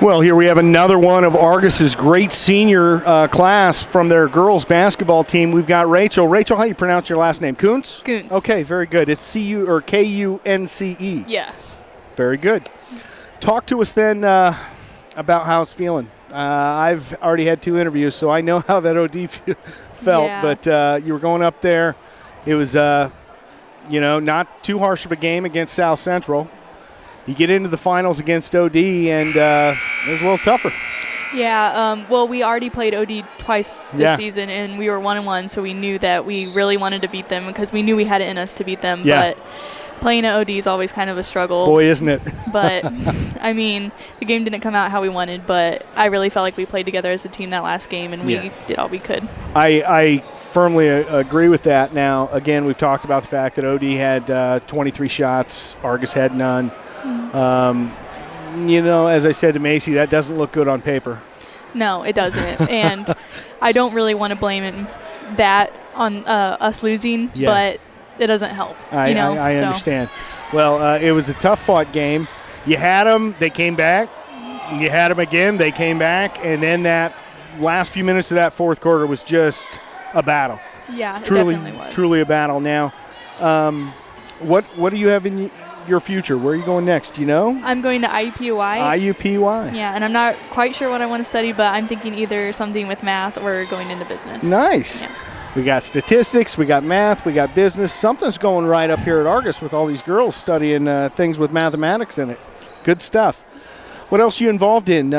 Well, here we have another one of Argos's great senior class from their girls basketball team. We've got Rachel. Rachel, how do you pronounce your last name? Kunce? Kunce. Okay, very good. It's C-U or K-U-N-C-E. Yeah. Very good. Talk to us then about how it's feeling. I've already had 2 interviews, so I know how that OD felt. Yeah. But you were going up there. It was, not too harsh of a game against South Central. You get into the finals against OD, and it was a little tougher. Yeah, well, we already played OD twice this season, and we were 1-1, so we knew that we really wanted to beat them because we knew we had it in us to beat them. Yeah. But playing at OD is always kind of a struggle. Boy, isn't it? But, I mean, the game didn't come out how we wanted, but I really felt like we played together as a team that last game, and we did all we could. I firmly agree with that. Now, again, we've talked about the fact that OD had 23 shots, Argos had none. As I said to Macy, that doesn't look good on paper. No, it doesn't. And I don't really want to blame that on us losing, but it doesn't help. I understand. Well, it was a tough-fought game. You had them, they came back. You had them again, they came back. And then that last few minutes of that fourth quarter was just a battle. Yeah, it definitely was. Truly a battle. Now, what do you have in your future? Where are you going next? Do you know? I'm going to IUPUI. IUPUI. Yeah, and I'm not quite sure what I want to study, but I'm thinking either something with math or going into business. Nice. Yeah. We got statistics, we got math, we got business. Something's going right up here at Argos with all these girls studying things with mathematics in it. Good stuff. What else are you involved in?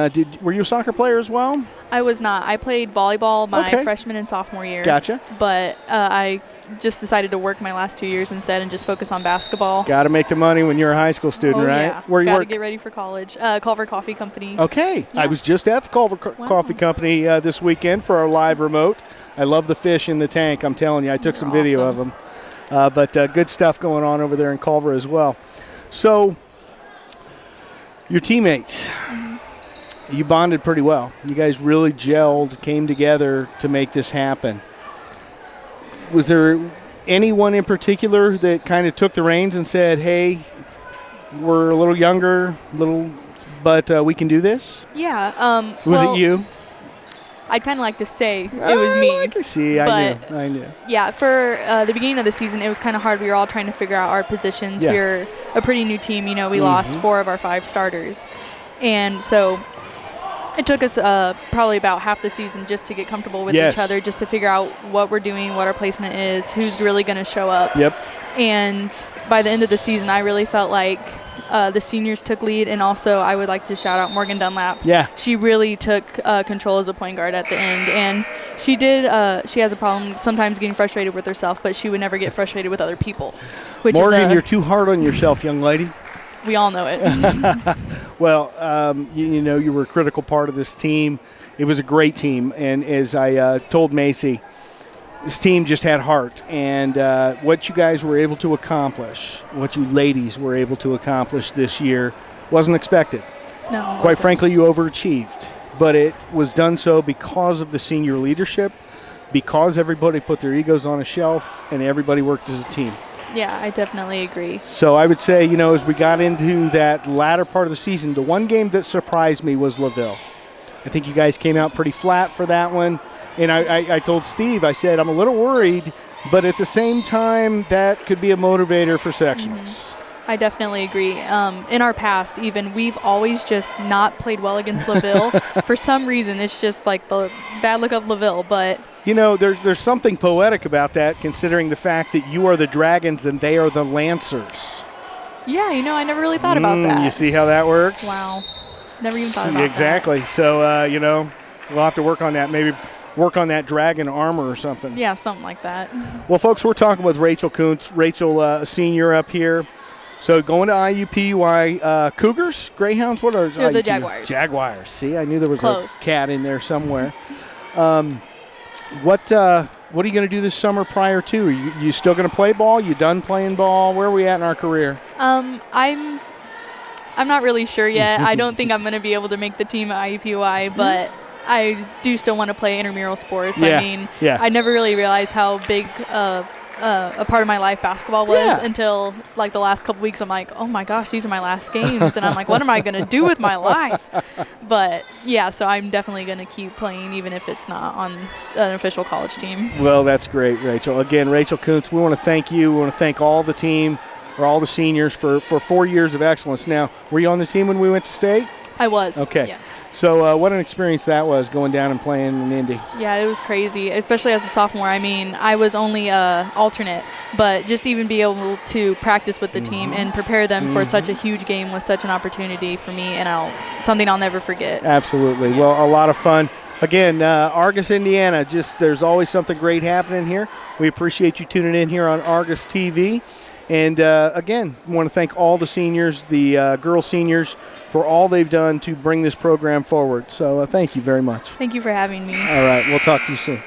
Were you a soccer player as well? I was not. I played volleyball my freshman and sophomore year. Gotcha. But I just decided to work my last 2 years instead and just focus on basketball. Got to make the money when you're a high school student, right? Yeah. Where you work? work? Got to get ready for college. Culver Coffee Company. Okay. Yeah. I was just at the Culver Coffee Company this weekend for our live remote. I love the fish in the tank. I'm telling you, I took some video of them. But good stuff going on over there in Culver as well. So your teammates. You bonded pretty well. You guys really gelled, came together to make this happen. Was there anyone in particular that kind of took the reins and said, hey, we're a little younger, but we can do this? Yeah. Was it you? I'd kind of like to say it was me. I can see. I knew. Yeah, for the beginning of the season, it was kind of hard. We were all trying to figure out our positions. Yeah. We were a pretty new team. We lost 4 of our 5 starters. And so it took us probably about half the season just to get comfortable with each other, just to figure out what we're doing, what our placement is, who's really going to show up. Yep. And by the end of the season, I really felt like the seniors took lead, and also I would like to shout out Morgan Dunlap. Yeah. She really took control as a point guard at the end, and she did. She has a problem sometimes getting frustrated with herself, but she would never get frustrated with other people. Morgan, you're too hard on yourself, young lady. We all know it. Well, you were a critical part of this team. It was a great team, and as I told Macy, this team just had heart, and what you guys were able to accomplish, what you ladies were able to accomplish this year wasn't expected. No. Quite frankly, you overachieved, but it was done so because of the senior leadership, because everybody put their egos on a shelf, and everybody worked as a team. Yeah, I definitely agree. So I would say, as we got into that latter part of the season, the one game that surprised me was LaVille. I think you guys came out pretty flat for that one. And I told Steve, I said, I'm a little worried, but at the same time, that could be a motivator for sectionals. I definitely agree. In our past, even, we've always just not played well against LaVille. For some reason, it's just like the bad look of LaVille, but there's something poetic about that, considering the fact that you are the Dragons and they are the Lancers. Yeah, I never really thought about that. You see how that works? Wow. Never even thought about exactly. that. So, we'll have to work on that. Maybe work on that dragon armor or something. Yeah, something like that. Well, folks, we're talking with Rachel Kunce. Rachel, a senior up here. So going to IUPUI, Cougars, Greyhounds, what are They're the Jaguars. Jaguars. See, I knew there was Close. A cat in there somewhere. What are you going to do this summer prior to? Are you still going to play ball? You done playing ball? Where are we at in our career? I'm not really sure yet. I don't think I'm going to be able to make the team at IUPUI, but I do still want to play intramural sports. Yeah. I mean, I never really realized how big of a part of my life basketball was until like the last couple weeks. I'm like, oh my gosh, these are my last games, and I'm like, what am I gonna do with my life? But yeah, so I'm definitely gonna keep playing even if it's not on an official college team. Well, that's great, Rachel. Again, Rachel Kunce, we want to thank you. We want to thank all the team or all the seniors for 4 years of excellence. Now, were you on the team when we went to state? I was. Okay. Yeah. So what an experience that was, going down and playing in Indy. Yeah, it was crazy, especially as a sophomore. I mean, I was only an alternate, but just even be able to practice with the team and prepare them for such a huge game was such an opportunity for me, and something I'll never forget. Absolutely. Yeah. Well, a lot of fun. Again, Argos, Indiana, there's always something great happening here. We appreciate you tuning in here on Argos TV. And, again, want to thank all the seniors, the girls seniors, for all they've done to bring this program forward. So thank you very much. Thank you for having me. All right. We'll talk to you soon.